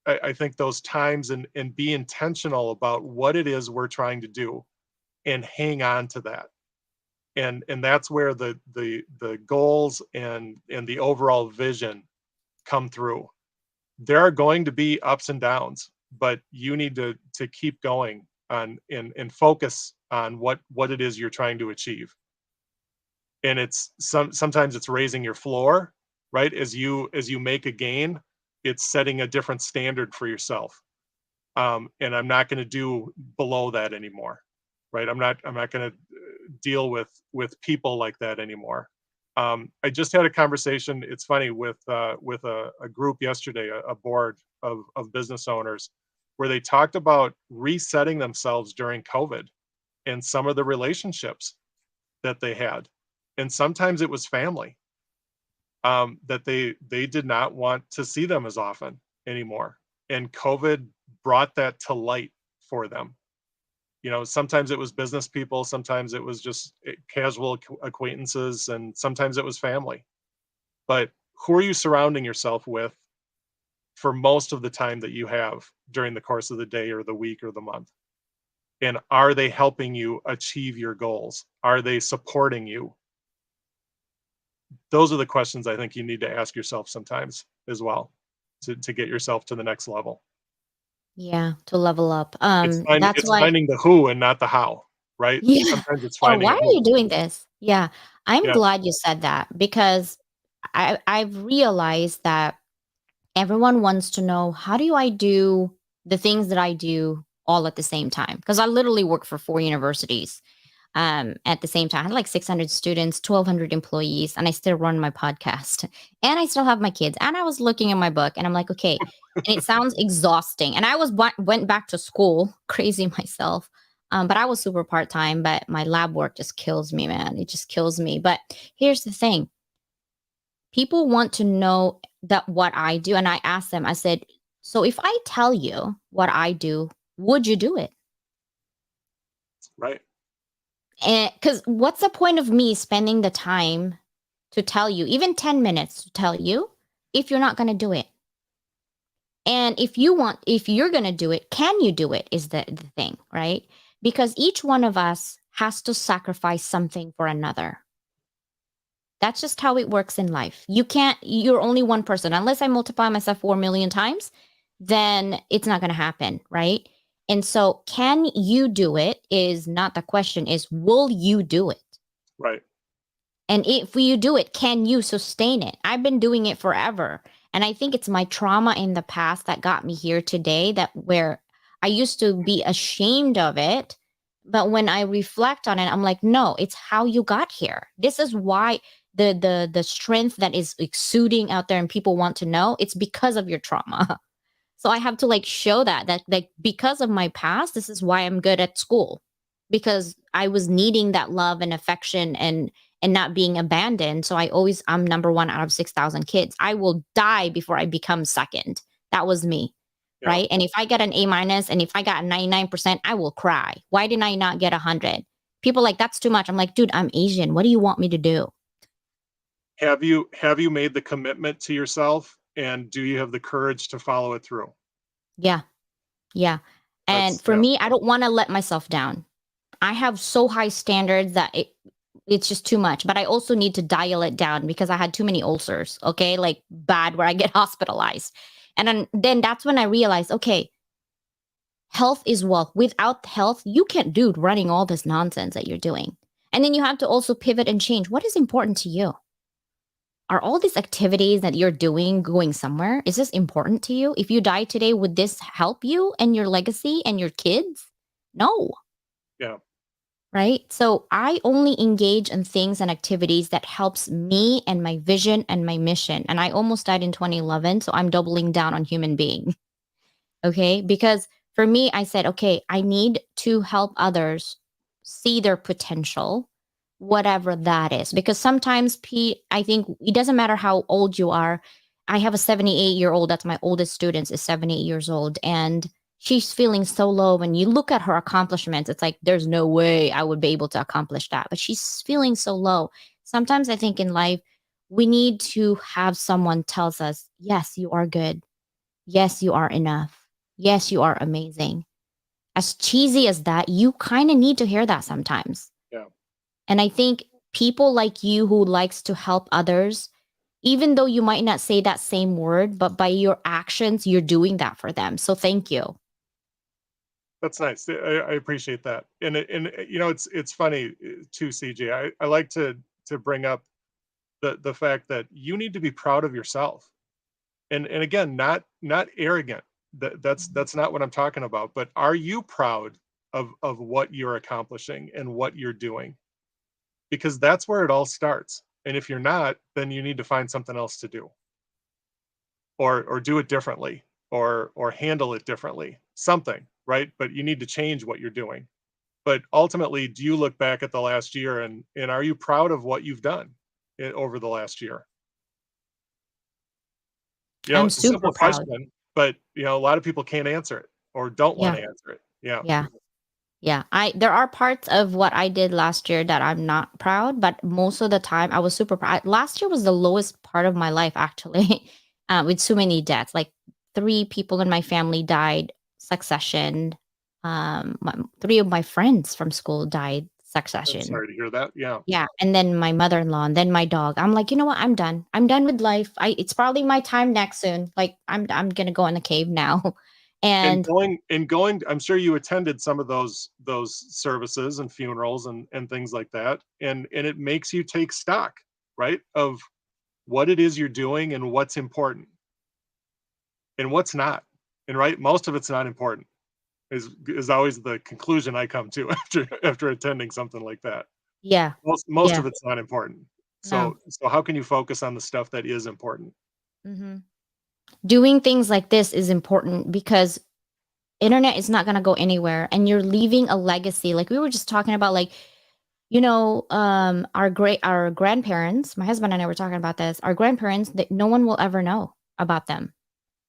Speaker 3: I think, those times and be intentional about what it is we're trying to do and hang on to that. And that's where the goals and the overall vision come through. There are going to be ups and downs, but you need to keep going on and focus on what it is you're trying to achieve. And sometimes it's raising your floor, right? As you make a gain, it's setting a different standard for yourself. And I'm not going to do below that anymore, right? I'm not going to deal with people like that anymore. I just had a conversation. It's funny with a group yesterday, a board of business owners, where they talked about resetting themselves during COVID and some of the relationships that they had, and sometimes it was family that they did not want to see them as often anymore, and COVID brought that to light for them. Sometimes it was business people, sometimes it was just casual acquaintances, and sometimes it was family. But who are you surrounding yourself with for most of the time that you have during the course of the day or the week or the month? And are they helping you achieve your goals? Are they supporting you? Those are the questions I think you need to ask yourself sometimes as well, to get yourself to the next level.
Speaker 1: Yeah, to level up. That's
Speaker 3: It's
Speaker 1: why.
Speaker 3: finding the who and not the how, right?
Speaker 1: Yeah.
Speaker 3: Sometimes it's
Speaker 1: Or
Speaker 3: finding
Speaker 1: why
Speaker 3: a
Speaker 1: are
Speaker 3: who.
Speaker 1: you doing this? Yeah. I'm
Speaker 3: Yeah,
Speaker 1: glad you said that because I've realized that everyone wants to know how do I do the things that I do all at the same time? Because I literally work for 4 universities at the same time. I had like 600 students, 1,200 employees, and I still run my podcast. And I still have my kids. And I was looking at my book and I'm like, okay. And it sounds exhausting. And I went back to school, crazy myself. But I was super part time. But my lab work just kills me, man. It just kills me. But here's the thing: people want to know that what I do, and I asked them. I said, "So if I tell you what I do, would you do it?"
Speaker 3: right.
Speaker 1: And because what's the point of me spending the time to tell you, even 10 minutes to tell you, if you're not going to do it? And if you're going to do it, can you do it? Is the thing, right? Because each one of us has to sacrifice something for another. That's just how it works in life. You're only one person. Unless I multiply myself 4 million times, then it's not going to happen, right? And so, can you do it is not the question, is will you do it?
Speaker 3: Right.
Speaker 1: And if you do it, can you sustain it? I've been doing it forever. And I think it's my trauma in the past that got me here today, that where I used to be ashamed of it. But when I reflect on it, I'm like, no, it's how you got here. This is why the strength that is exuding out there and people want to know, it's because of your trauma. So I have to like show that like because of my past, this is why I'm good at school, because I was needing that love and affection and not being abandoned. So I'm number one out of 6,000 kids. I will die before I become second. That was me.
Speaker 3: Yeah.
Speaker 1: Right. And if I get an A minus and if I got a 99%, I will cry. Why didn't I not get 100? People like, that's too much. I'm like, dude, I'm Asian. What do you want me to do?
Speaker 3: Have you made the commitment to yourself, and do you have the courage to follow it through?
Speaker 1: Yeah. Yeah. And
Speaker 3: That's
Speaker 1: for
Speaker 3: yeah.
Speaker 1: me, I don't want to let myself down. I have so high standards that it's just too much. But I also need to dial it down because I had too many ulcers, okay? Like bad where I get hospitalized. And then that's when I realized, okay, health is wealth. Without health, you can't do running all this nonsense that you're doing. And then you have to also pivot and change. What is important to you? Are all these activities that you're doing going somewhere? Is this important to you? If you die today, would this help you and your legacy and your kids? No.
Speaker 3: Yeah.
Speaker 1: Right? So I only engage in things and activities that helps me and my vision and my mission. And I almost died in 2011, so I'm doubling down on human being. Okay? Because for me, I said, okay, I need to help others see their potential, whatever that is. Because sometimes I think it doesn't matter how old you are. I have a 78-year-old, that's my oldest student, is 78 years old. And she's feeling so low. When you look at her accomplishments, it's like, there's no way I would be able to accomplish that. But she's feeling so low. Sometimes I think in life, we need to have someone tells us, yes, you are good. Yes, you are enough. Yes, you are amazing. As cheesy as that, you kind of need to hear that sometimes.
Speaker 3: Yeah.
Speaker 1: And I think people like you who likes to help others, even though you might not say that same word, but by your actions, you're doing that for them. So thank you.
Speaker 3: That's nice. I appreciate that. It's funny too, CJ. I like to bring up the fact that you need to be proud of yourself. And again, not arrogant. That's not what I'm talking about. But are you proud of what you're accomplishing and what you're doing? Because that's where it all starts. And if you're not, then you need to find something else to do, or do it differently, or handle it differently. Something, right? But you need to change what you're doing. But ultimately, do you look back at the last year, and are you proud of what you've done over the last year?
Speaker 1: I'm
Speaker 3: It's a
Speaker 1: super
Speaker 3: simple
Speaker 1: proud.
Speaker 3: question, but a lot of people can't answer it or don't want
Speaker 1: Yeah.
Speaker 3: to answer it. Yeah.
Speaker 1: Yeah. Yeah, I there are parts of what I did last year that I'm not proud, but most of the time I was super proud. Last year was the lowest part of my life, actually, with so many deaths. Like 3 people in my family died succession. Three of my friends from school died
Speaker 3: I'm
Speaker 1: succession.
Speaker 3: sorry to hear that. Yeah.
Speaker 1: Yeah, and then my mother-in-law, and then my dog. I'm like, you know what? I'm done. I'm done with life. It's probably my time next soon. Like I'm gonna go in the cave now,
Speaker 3: And
Speaker 1: and
Speaker 3: going, I'm sure you attended some of those services and funerals and things like that. And it makes you take stock, right? Of what it is you're doing and what's important and what's not. And right, most of it's not important is always the conclusion I come to after attending something like that.
Speaker 1: yeah,
Speaker 3: Most
Speaker 1: yeah,
Speaker 3: of it's not important.
Speaker 1: no.
Speaker 3: So how can you focus on the stuff that is important?
Speaker 1: Hmm. Doing things like this is important because internet is not going to go anywhere and you're leaving a legacy. Like we were just talking about, like, our grandparents, my husband and I were talking about this, our grandparents, that no one will ever know about them,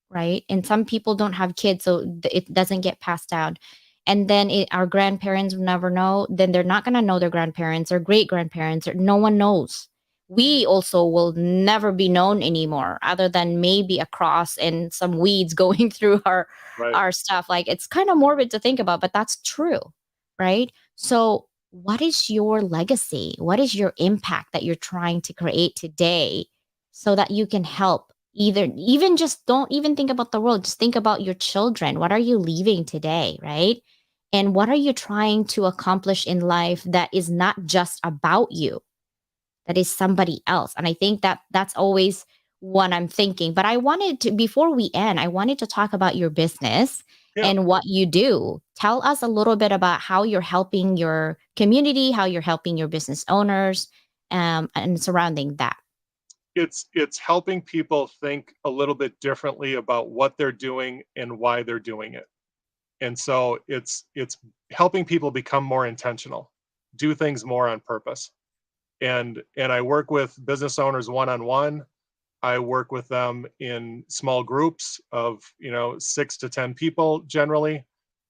Speaker 1: right? And some people don't have kids, so it doesn't get passed down. And then our grandparents will never know. Then they're not going to know their grandparents or great grandparents, or no one knows. We also will never be known anymore, other than maybe a cross and some weeds going through
Speaker 3: Right.
Speaker 1: our stuff. Like it's kind of morbid to think about, but that's true, right? So, what is your legacy? What is your impact that you're trying to create today so that you can help? Either even just don't even think about the world, just think about your children. What are you leaving today, right? And what are you trying to accomplish in life that is not just about you, that is somebody else. And I think that that's always what I'm thinking. But I wanted to, before we end, I wanted to talk about your business
Speaker 3: Yeah.
Speaker 1: and what you do. Tell us a little bit about how you're helping your community, how you're helping your business owners, and surrounding that.
Speaker 3: It's helping people think a little bit differently about what they're doing and why they're doing it. And so it's helping people become more intentional, do things more on purpose. And I work with business owners one on one. I work with them in small groups of 6 to 10 people generally,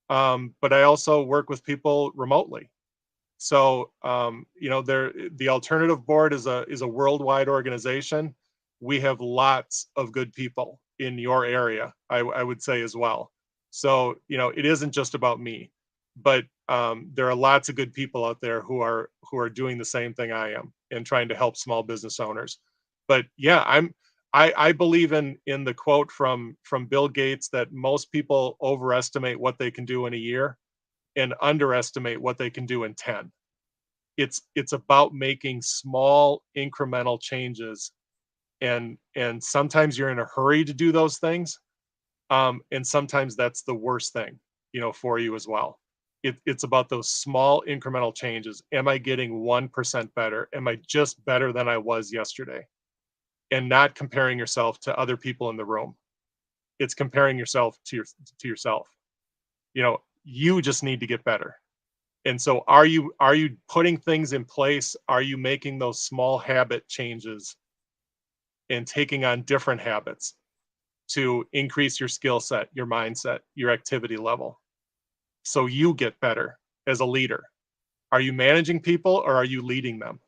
Speaker 3: but I also work with people remotely. So the Alternative Board is a worldwide organization. We have lots of good people in your area, I would say as well. So it isn't just about me, but there are lots of good people out there who are doing the same thing I am and trying to help small business owners. But yeah, I believe in the quote from Bill Gates that most people overestimate what they can do in a year and underestimate what they can do in 10. It's about making small incremental changes, and sometimes you're in a hurry to do those things, and sometimes that's the worst thing for you as well. It's about those small incremental changes. Am I getting 1% better? Am I just better than I was yesterday? And not comparing yourself to other people in the room. It's comparing yourself to yourself. You just need to get better. And so are you putting things in place? Are you making those small habit changes and taking on different habits to increase your skill set, your mindset, your activity level so you get better as a leader? Are you managing people or are you leading them?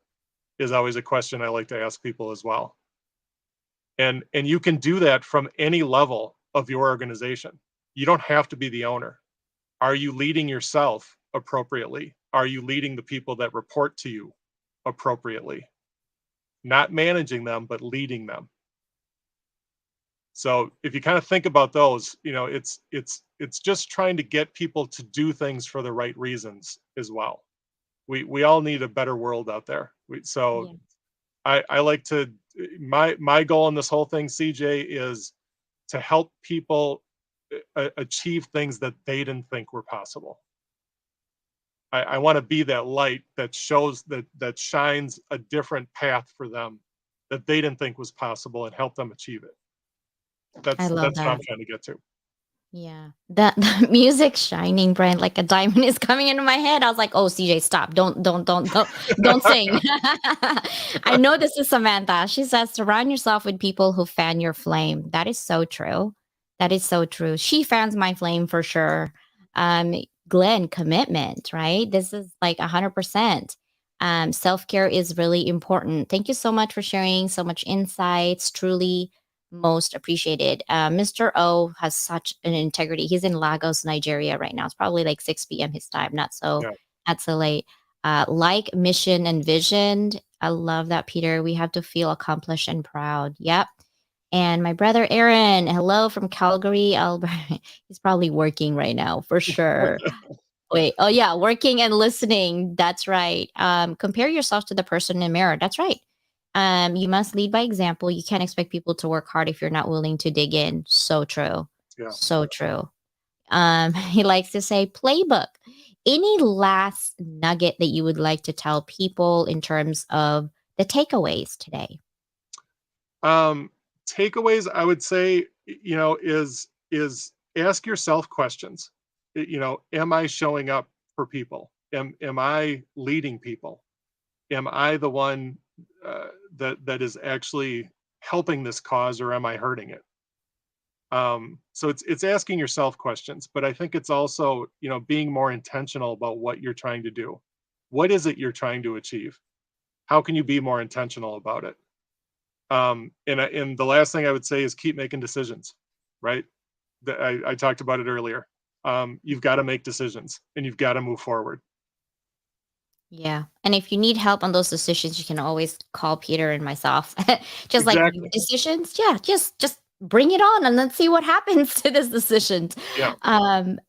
Speaker 3: Is always a question I like to ask people as well. And you can do that from any level of your organization. You don't have to be the owner. Are you leading yourself appropriately? Are you leading the people that report to you appropriately? Not managing them, but leading them. So if you kind of think about those, it's just trying to get people to do things for the right reasons as well. We all need a better world out there. So
Speaker 1: Yeah.
Speaker 3: I like to my goal in this whole thing, CJ, is to help people achieve things that they didn't think were possible. I want to be that light that shows that shines a different path for them that they didn't think was possible and help them achieve it.
Speaker 1: I
Speaker 3: That's
Speaker 1: love
Speaker 3: that's what I'm
Speaker 1: that.
Speaker 3: trying to get to.
Speaker 1: Yeah. The music shining bright like a diamond is coming into my head. I was like, "Oh, CJ, stop. Don't sing." I know this is Samantha. She says, "Surround yourself with people who fan your flame." That is so true. That is so true. She fans my flame for sure. Um, Glenn, commitment, right? This is like 100%. Self-care is really important. Thank you so much for sharing so much insights. Truly most appreciated. Mr. O has such an integrity. He's in Lagos, Nigeria right now. It's probably like 6 p.m. his time.
Speaker 3: Yeah.
Speaker 1: Not so late. Like mission and vision. I love that, Peter. We have to feel accomplished and proud. Yep. And my brother Aaron, hello from Calgary, Alberta. He's probably working right now for sure. Wait, oh yeah, working and listening. That's right. Compare yourself to the person in the mirror. That's right. You must lead by example. You can't expect people to work hard if you're not willing to dig in. So true.
Speaker 3: Yeah.
Speaker 1: So true. He likes to say playbook. Any last nugget that you would like to tell people in terms of the takeaways today?
Speaker 3: Um, Takeaways, I would say, is ask yourself questions. Am I showing up for people? Am I leading people? Am I the one that is actually helping this cause, or am I hurting it? So it's asking yourself questions, but I think it's also being more intentional about what you're trying to do. What is it you're trying to achieve? How can you be more intentional about it? And the last thing I would say is keep making decisions, right? I talked about it earlier. You've got to make decisions and you've got to move forward.
Speaker 1: Yeah. And if you need help on those decisions, you can always call Peter and myself. Just like
Speaker 3: Exactly.
Speaker 1: decisions. Yeah. Just bring it on and let's see what happens to this decision.
Speaker 3: Yeah.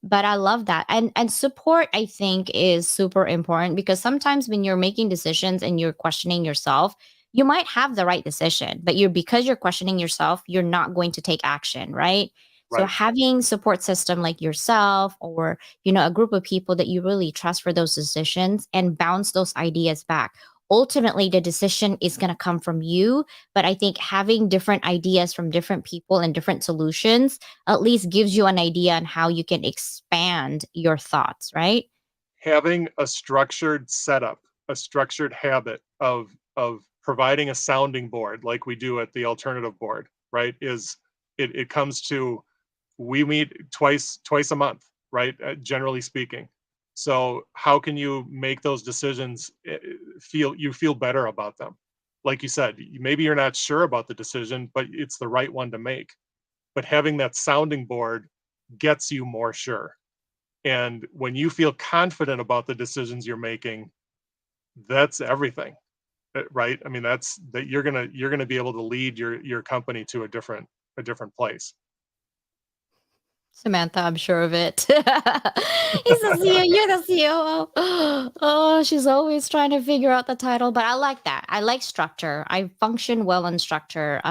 Speaker 1: But I love that. And support, I think, is super important because sometimes when you're making decisions and you're questioning yourself, you might have the right decision, but because you're questioning yourself, you're not going to take action, right? So
Speaker 3: Right.
Speaker 1: having support system like yourself or a group of people that you really trust for those decisions and bounce those ideas back. Ultimately, the decision is going to come from you, but I think having different ideas from different people and different solutions at least gives you an idea on how you can expand your thoughts, right?
Speaker 3: Having a structured setup, a structured habit of providing a sounding board like we do at the alternative board, right? It comes to, we meet twice a month, right? Generally speaking. So how can you make those decisions, feel better about them? Like you said, maybe you're not sure about the decision, but it's the right one to make. But having that sounding board gets you more sure. And when you feel confident about the decisions you're making, that's everything, right? I mean, that's that you're gonna be able to lead your company to a different place.
Speaker 1: Samantha, I'm sure of it. He's the CEO. You're the COO. Oh, she's always trying to figure out the title, but I like that. I like structure. I function well on structure.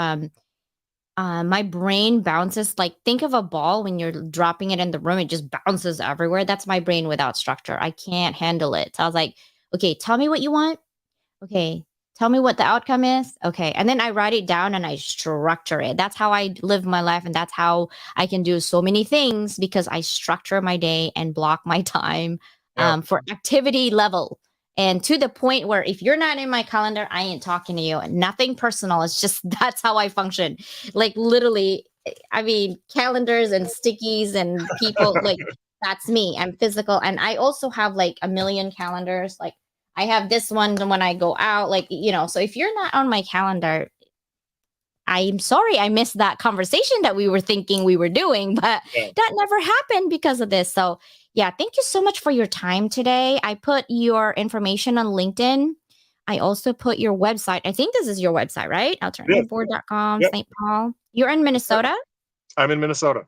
Speaker 1: My brain bounces like think of a ball when you're dropping it in the room, it just bounces everywhere. That's my brain without structure. I can't handle it. So I was like, okay, tell me what you want. Okay, tell me what the outcome is. Okay. And then I write it down and I structure it. That's how I live my life. And that's how I can do so many things because I structure my day and block my time
Speaker 3: Yeah.
Speaker 1: for activity level. And to the point where if you're not in my calendar, I ain't talking to you. Nothing personal. It's just that's how I function. Like literally, I mean, calendars and stickies and people like that's me. I'm physical. And I also have like a million calendars. Like I have this one when I go out, like, so if you're not on my calendar, I'm sorry I missed that conversation that we were thinking we were doing, but
Speaker 3: Yeah.
Speaker 1: that never happened because of this. So, yeah, thank you so much for your time today. I put your information on LinkedIn. I also put your website. I think this is your website, right?
Speaker 3: Yes.
Speaker 1: Alternativeboard.com,
Speaker 3: Yep.
Speaker 1: St. Paul. You're in Minnesota?
Speaker 3: I'm in Minnesota.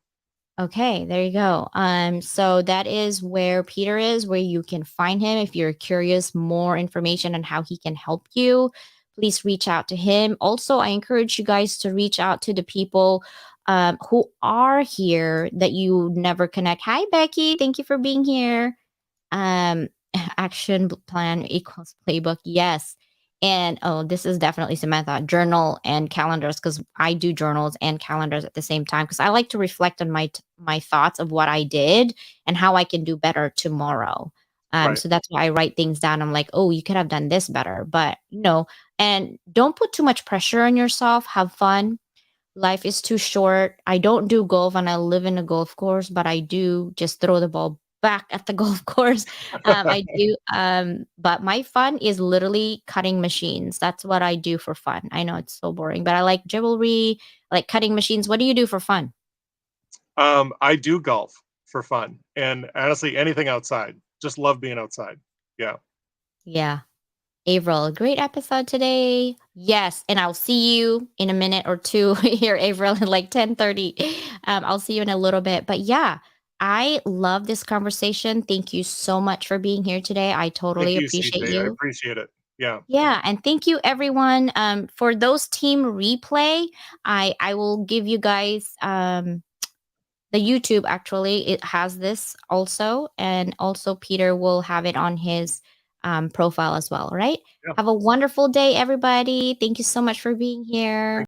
Speaker 1: Okay, there you go. So that is where Peter is, where you can find him if you're curious more information on how he can help you. Please reach out to him. Also, I encourage you guys to reach out to the people who are here that you never connect. Hi, Becky. Thank you for being here. Um, action plan equals playbook. Yes. And oh, this is definitely Samantha. Journal and calendars because I do journals and calendars at the same time because I like to reflect on my thoughts of what I did and how I can do better tomorrow.
Speaker 3: Right.
Speaker 1: So that's why I write things down. I'm like, oh, you could have done this better, but and don't put too much pressure on yourself. Have fun. Life is too short. I don't do golf and I live in a golf course, but I do just throw the ball back at the golf course. I do. But my fun is literally cutting machines. That's what I do for fun. I know it's so boring, but I like jewelry, I like cutting machines. What do you do for fun?
Speaker 3: I do golf for fun, and honestly, anything outside. Just love being outside. Yeah.
Speaker 1: Yeah. Avril, great episode today. Yes, and I'll see you in a minute or two here, Avril, at like 10:30. I'll see you in a little bit. But yeah, I love this conversation. Thank you so much for being here today. I
Speaker 3: Thank
Speaker 1: totally
Speaker 3: you,
Speaker 1: appreciate
Speaker 3: CJ. I
Speaker 1: you.
Speaker 3: appreciate it. Yeah.
Speaker 1: Yeah, and thank you everyone. For those team replay, I will give you guys the YouTube actually it has this also, and also Peter will have it on his profile as well. Right.
Speaker 3: Yeah.
Speaker 1: Have a wonderful day, everybody. Thank you so much for being here.